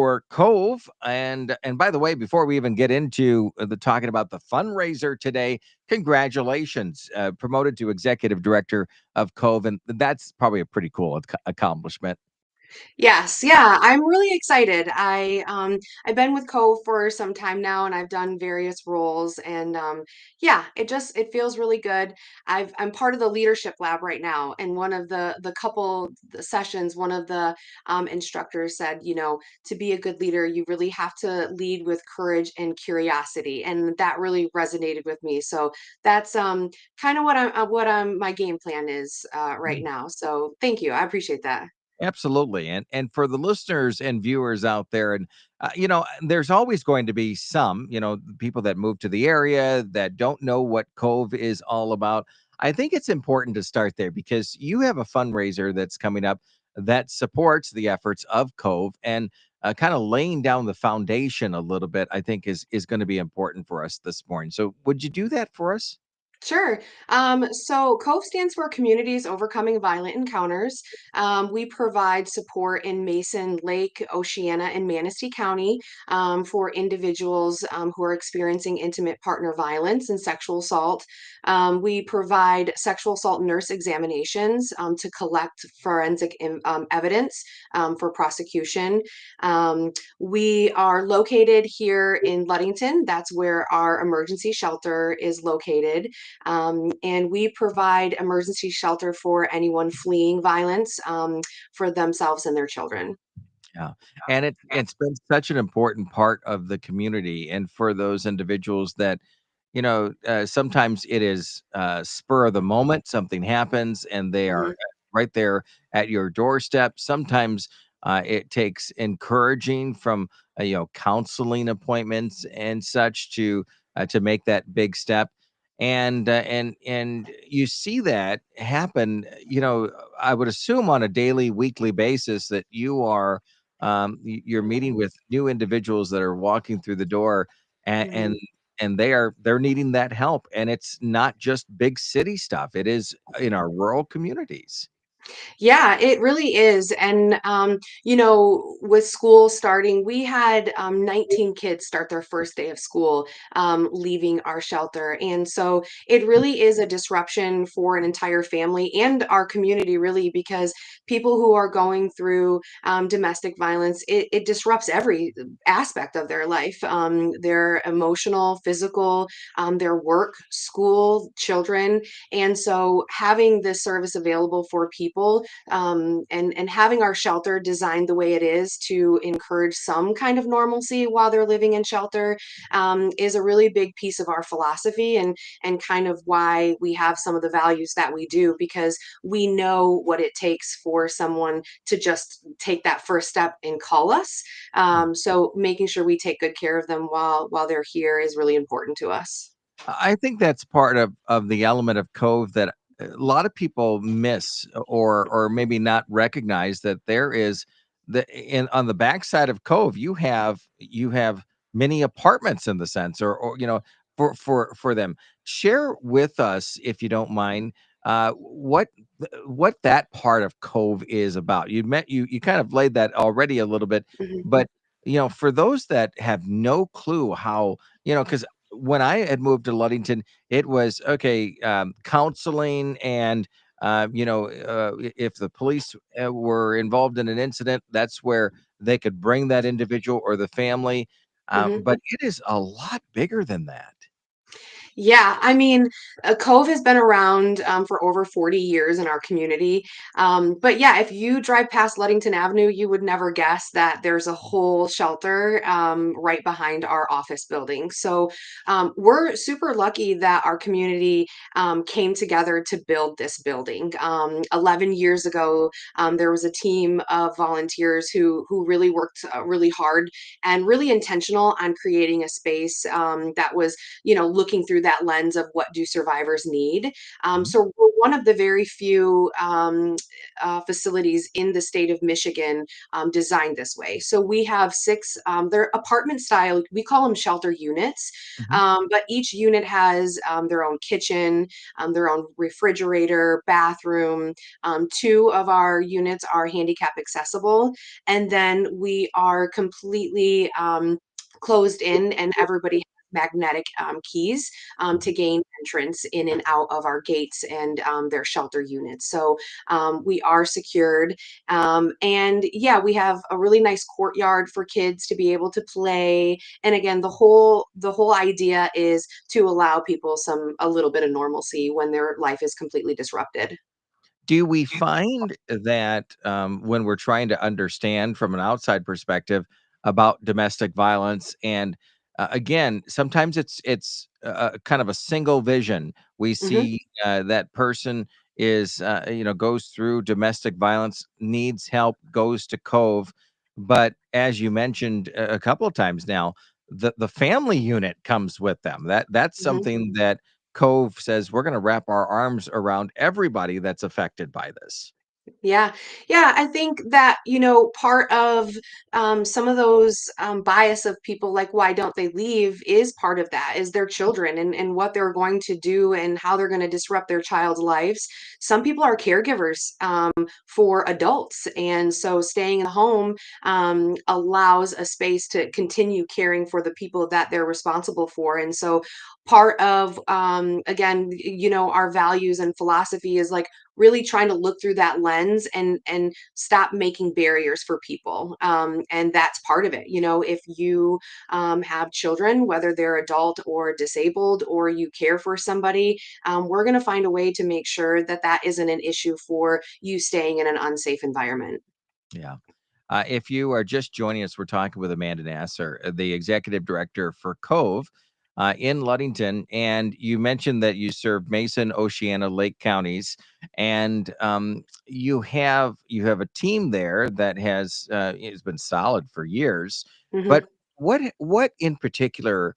for COVE. And by the way, before we even get into the talking about the fundraiser today, congratulations, promoted to executive director of COVE, and that's probably a pretty cool accomplishment. Yes, yeah, I'm really excited. I've been with Cove for some time now, and I've done various roles, and yeah, it feels really good. I'm part of the leadership lab right now, and one of the couple sessions, one of the instructors said, to be a good leader, you really have to lead with courage and curiosity, and that really resonated with me. So that's kind of what my game plan is right now. So thank you, I appreciate that. Absolutely. And for the listeners and viewers out there, and there's always going to be some, people that move to the area that don't know what COVE is all about. I think it's important to start there because you have a fundraiser that's coming up that supports the efforts of COVE, and kind of laying down the foundation a little bit, I think is going to be important for us this morning. So would you do that for us? Sure. So COVE stands for Communities Overcoming Violent Encounters. We provide support in Mason Lake, Oceana, and Manistee County for individuals who are experiencing intimate partner violence and sexual assault. We provide sexual assault nurse examinations to collect forensic evidence for prosecution. We are located here in Ludington. That's where our emergency shelter is located. And we provide emergency shelter for anyone fleeing violence for themselves and their children. Yeah. And it's been such an important part of the community, and for those individuals that, sometimes it is spur of the moment, something happens and they are Mhm. right there at your doorstep. Sometimes it takes encouraging from counseling appointments and such to make that big step. And you see that happen, I would assume on a daily, weekly basis, that you're meeting with new individuals that are walking through the door, and and Mhm. and they're needing that help, and it's not just big city stuff, it is in our rural communities. Yeah, it really is. And, with school starting, we had 19 kids start their first day of school leaving our shelter. And so it really is a disruption for an entire family and our community, really, because people who are going through domestic violence, it disrupts every aspect of their life, their emotional, physical, their work, school, children. And so having this service available for people and having our shelter designed the way it is to encourage some kind of normalcy while they're living in shelter is a really big piece of our philosophy and kind of why we have some of the values that we do because we know what it takes for someone to just take that first step and call us. So making sure we take good care of them while they're here is really important to us. I think that's part of the element of COVE that a lot of people miss, or maybe not recognize, that there is on the backside of COVE, you have many apartments, in the sense, or for them. Share with us, if you don't mind, what that part of COVE is about. You kind of laid that already a little bit, Mhm. but for those that have no clue how, because when I had moved to Ludington, it was okay, counseling, and if the police were involved in an incident, that's where they could bring that individual or the family. Mhm. But it is a lot bigger than that. Yeah, I mean, Cove has been around for over 40 years in our community. But yeah, if you drive past Ludington Avenue, you would never guess that there's a whole shelter right behind our office building. So we're super lucky that our community came together to build this building. 11 years ago, there was a team of volunteers who really worked really hard and really intentional on creating a space that was looking through that lens of what do survivors need. Mhm. So we're one of the very few facilities in the state of Michigan designed this way. So we have six, they're apartment style, we call them shelter units, Mhm. but each unit has their own kitchen, their own refrigerator, bathroom. Two of our units are handicap accessible, and then we are completely closed in, and everybody has magnetic keys to gain entrance in and out of our gates and their shelter units. So we are secured. And yeah, we have a really nice courtyard for kids to be able to play. And again, the whole idea is to allow people a little bit of normalcy when their life is completely disrupted. Do we find that, when we're trying to understand from an outside perspective about domestic violence and, again, sometimes it's kind of a single vision. We Hmm. see, that person is, goes through domestic violence, needs help, goes to COVE, but as you mentioned a couple of times now, the family unit comes with them. That's Hmm. something that COVE says, "We're gonna wrap our arms around everybody that's affected by this." Yeah. Yeah. I think that, part of some of those bias of people, like, why don't they leave, is part of that, is their children and what they're going to do and how they're going to disrupt their child's lives. Some people are caregivers for adults. And so staying in the home allows a space to continue caring for the people that they're responsible for. And so part of, again, our values and philosophy is like, really trying to look through that lens and stop making barriers for people, and that's part of it. If you have children, whether they're adult or disabled, or you care for somebody, we're going to find a way to make sure that that isn't an issue for you staying in an unsafe environment. Yeah. If you are just joining us, we're talking with Amanda Nasor, the executive director for COVE in Ludington. And you mentioned that you serve Mason, Oceana, Lake counties, and you have a team there that has been solid for years. But Hmm. what in particular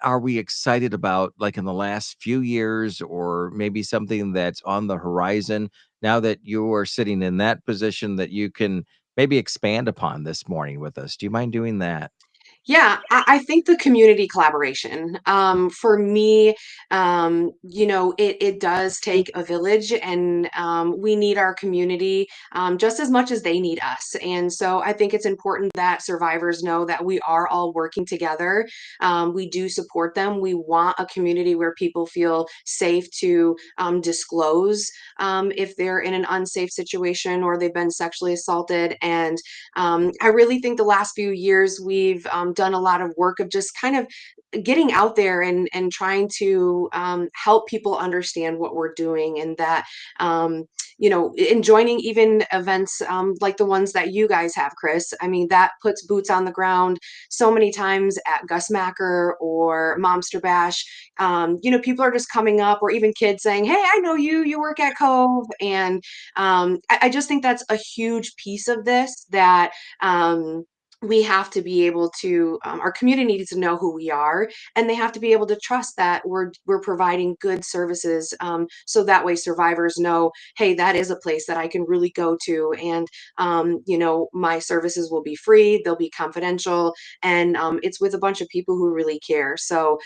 are we excited about, like in the last few years, or maybe something that's on the horizon now that you are sitting in that position that you can maybe expand upon this morning with us? Do you mind doing that? Yeah, I think the community collaboration. For me, it does take a village, and we need our community just as much as they need us. And so I think it's important that survivors know that we are all working together. We do support them. We want a community where people feel safe to disclose if they're in an unsafe situation or they've been sexually assaulted. And I really think the last few years we've done a lot of work of just kind of getting out there and trying to help people understand what we're doing, and that and joining even events like the ones that you guys have, Chris. I mean, that puts boots on the ground so many times at Gus Macker or Momster Bash. People are just coming up, or even kids saying, "Hey, I know you. You work at Cove," and I just think that's a huge piece of this, that we have to be able to, our community needs to know who we are, and they have to be able to trust that we're providing good services, so that way survivors know, hey, that is a place that I can really go to, and my services will be free, they'll be confidential, and it's with a bunch of people who really care. So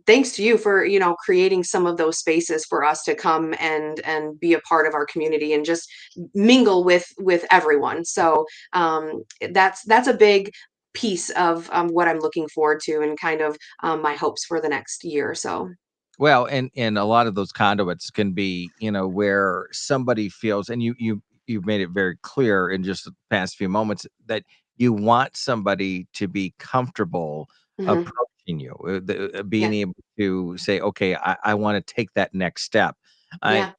thanks to you for creating some of those spaces for us to come and be a part of our community and just mingle with everyone. So that's a big piece of what I'm looking forward to, and kind of my hopes for the next year or so. Well, and a lot of those conduits can be, where somebody feels, and you've made it very clear in just the past few moments that you want somebody to be comfortable Hmm. approaching you, being Yeah. able to say, "Okay, I want to take that next step." I Yeah.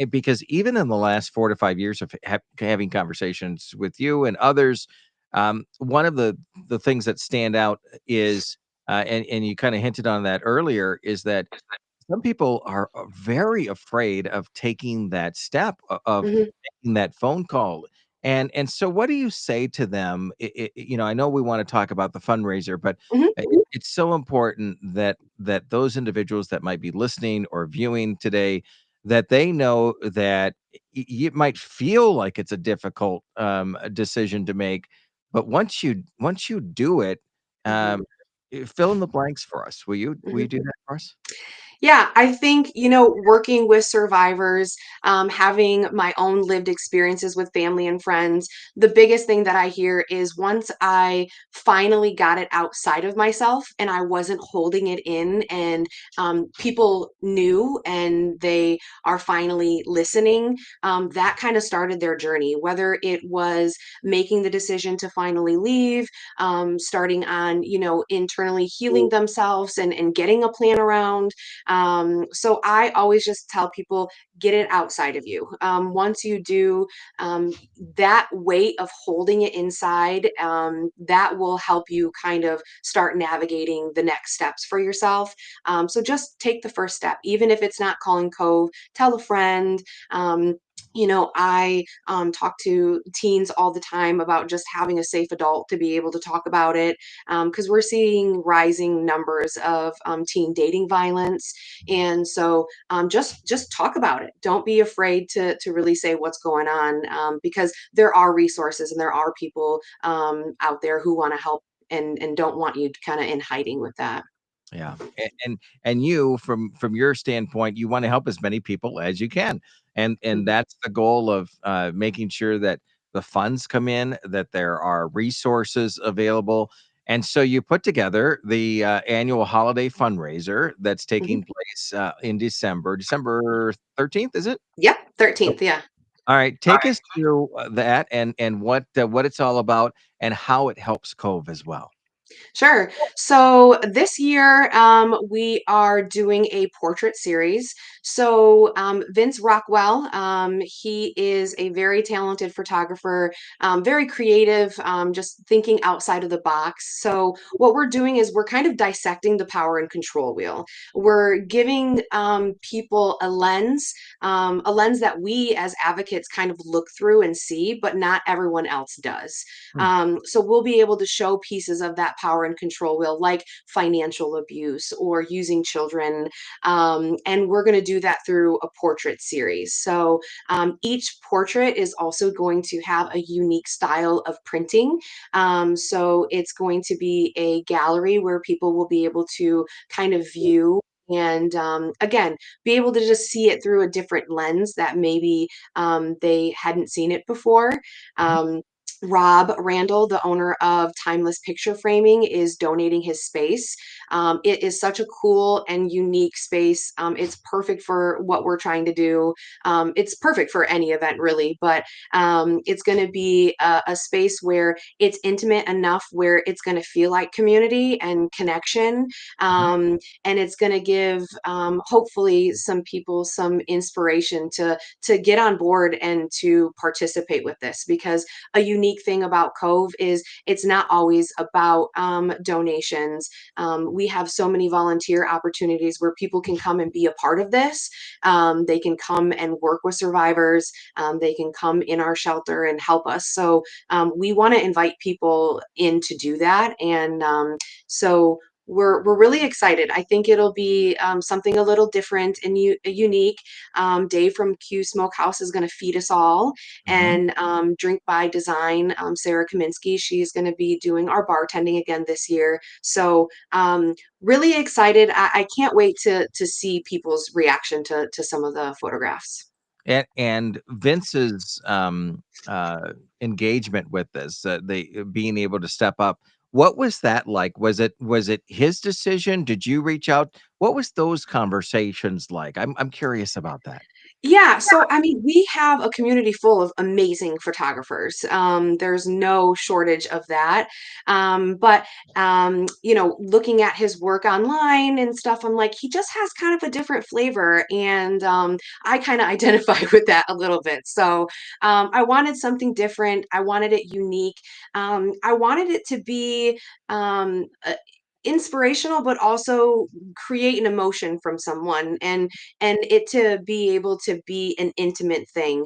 because even in the last 4 to 5 years of having conversations with you and others, one of the things that stand out is, and you kind of hinted on that earlier, is that some people are very afraid of taking that step of Hmm. making that phone call. And so what do you say to them? I know we want to talk about the fundraiser, but Hmm. it's so important that those individuals that might be listening or viewing today, that they know that it might feel like it's a difficult decision to make, but once you do it, um, Mhm, fill in the blanks for us. Will you mhm. do that for us? Yeah, I think, working with survivors, having my own lived experiences with family and friends, the biggest thing that I hear is once I finally got it outside of myself and I wasn't holding it in, and people knew and they are finally listening, that kind of started their journey, whether it was making the decision to finally leave, starting on, internally healing themselves and getting a plan around. So I always just tell people, get it outside of you. Once you do, um, that weight of holding it inside, that will help you kind of start navigating the next steps for yourself. So just take the first step, even if it's not calling Cove, tell a friend. I talk to teens all the time about just having a safe adult to be able to talk about it, because we're seeing rising numbers of teen dating violence, and so just talk about it. Don't be afraid to really say what's going on, because there are resources and there are people out there who want to help and don't want you kind of in hiding with that. Yeah, and you, from your standpoint, you want to help as many people as you can, and Mhm. that's the goal of making sure that the funds come in, that there are resources available, and so you put together the annual holiday fundraiser that's Mhm. taking place in December 13th, is it? Yep, 13th. Yeah. All right, take us through that and what it's all about and how it helps Cove as well. Sure. So this year, we are doing a portrait series. So Vince Rockwell, he is a very talented photographer, very creative, just thinking outside of the box. So what we're doing is we're kind of dissecting the power and control wheel. We're giving people a lens that we as advocates kind of look through and see, but not everyone else does. Hmm. So we'll be able to show pieces of that power and control wheel, like financial abuse or using children. And we're going to do that through a portrait series. So each portrait is also going to have a unique style of printing. So it's going to be a gallery where people will be able to kind of view and again be able to just see it through a different lens that maybe they hadn't seen it before. Mhm. um, Rob Randall, the owner of Timeless Picture Framing, is donating his space. It is such a cool and unique space. It's perfect for what we're trying to do. It's perfect for any event, really, but it's going to be a space where it's intimate enough where it's going to feel like community and connection. Mhm. And it's going to give, hopefully, some people some inspiration to get on board and to participate with this, because a unique thing about Cove is it's not always about donations. We have so many volunteer opportunities where people can come and be a part of this. They can come and work with survivors. They can come in our shelter and help us. So we want to invite people in to do that. And so we're really excited. I think it'll be something a little different and unique. Dave from Q Smokehouse is going to feed us all, Mhm. and Drink by Design, Sarah Kaminsky, she's going to be doing our bartending again this year. So really excited. I can't wait to see people's reaction to some of the photographs. And Vince's engagement with this, the being able to step up. What was that like? Was it his decision? Did you reach out? What was those conversations like? I'm curious about that. Yeah, so I mean, we have a community full of amazing photographers. There's no shortage of that. But looking at his work online and stuff, I'm like, he just has kind of a different flavor, and I kind of identify with that a little bit. So I wanted something different. I wanted it unique. I wanted it to be inspirational, but also create an emotion from someone, and it to be able to be an intimate thing.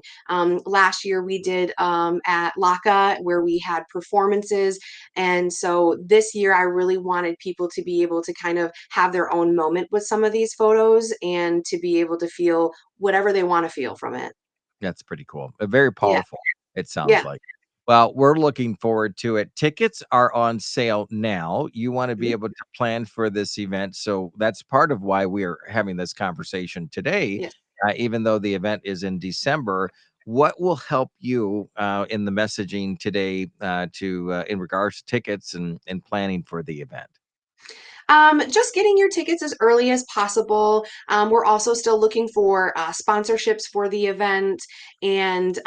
Last year we did at Laka where we had performances, and so this year I really wanted people to be able to kind of have their own moment with some of these photos and to be able to feel whatever they want to feel from it. That's pretty cool. Very Yeah, powerful, it sounds yeah. like. Well, we're looking forward to it. Tickets are on sale now. You want to be Mhm. able to plan for this event. So that's part of why we are having this conversation today, Yes. even though the event is in December. What will help you in the messaging today to in regards to tickets and planning for the event? Just getting your tickets as early as possible. We're also still looking for sponsorships for the event, and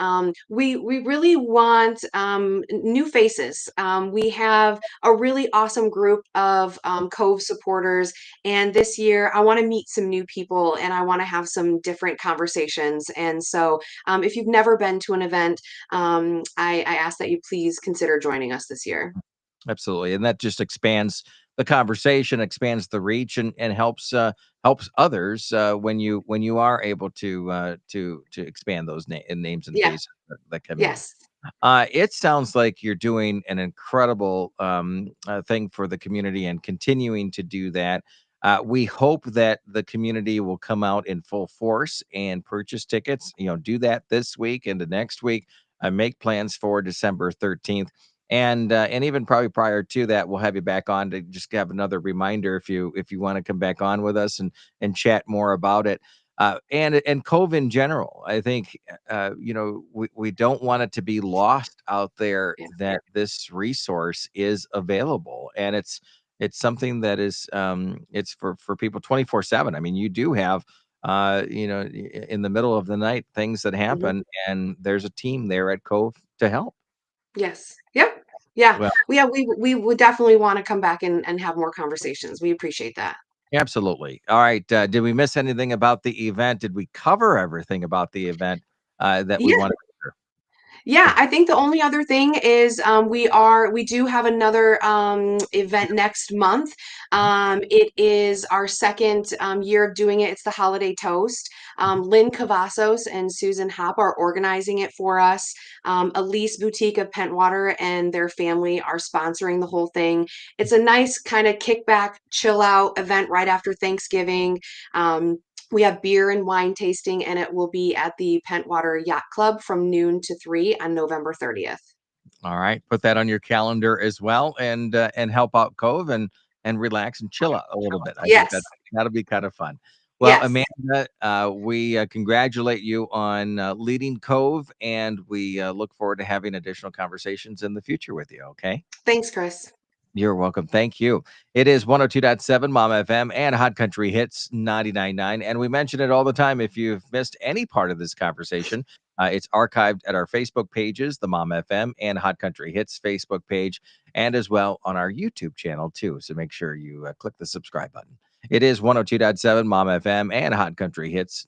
we really want new faces. We have a really awesome group of Cove supporters, and this year I want to meet some new people, and I want to have some different conversations. And so, if you've never been to an event, I ask that you please consider joining us this year. Absolutely, and that just expands the conversation, expands the reach, and helps helps others when you are able to expand those names and Yeah. faces that come in. Yes. It sounds like you're doing an incredible thing for the community and continuing to do that. We hope that the community will come out in full force and purchase tickets. You know, do that this week into next week. Make plans for December 13th. And even probably prior to that, we'll have you back on to just have another reminder if you want to come back on with us and chat more about it. And Cove in general, I think you know, we don't want it to be lost out there Yeah. that this resource is available, and it's something that is it's for people 24/7. I mean, you do have you know, in the middle of the night things that Mhm. happen, and there's a team there at Cove to help. Yes. Yep. Yeah. Well, Yeah, we would definitely wanna come back and have more conversations. We appreciate that. absolutely. All right. Did we miss anything about the event? Did we cover everything about the event that we Yeah. wanted to Yeah, cover? I think the only other thing is we do have another event next month. It is our second year of doing it. It's the Holiday Toast. Lynn Cavazos and Susan Hopp are organizing it for us. Elise Boutique of Pentwater and their family are sponsoring the whole thing. It's a nice kind of kickback, chill out event right after Thanksgiving. Um, we have beer and wine tasting, and it will be at the Pentwater Yacht Club from noon to 3 on November 30th. All right, put that on your calendar as well, and help out Cove and relax and chill out a little bit. I think that Yes, that'll be kind of fun. Well, yes. Amanda, we congratulate you on leading Cove, and we look forward to having additional conversations in the future with you. Okay. Thanks, Chris. You're welcome. Thank you. It is 102.7 Mom FM and Hot Country Hits 99.9. And we mention it all the time. If you've missed any part of this conversation, it's archived at our Facebook pages, the Mom FM and Hot Country Hits Facebook page, and as well on our YouTube channel, too. So make sure you click the subscribe button. It is 102.7 Mom FM and Hot Country Hits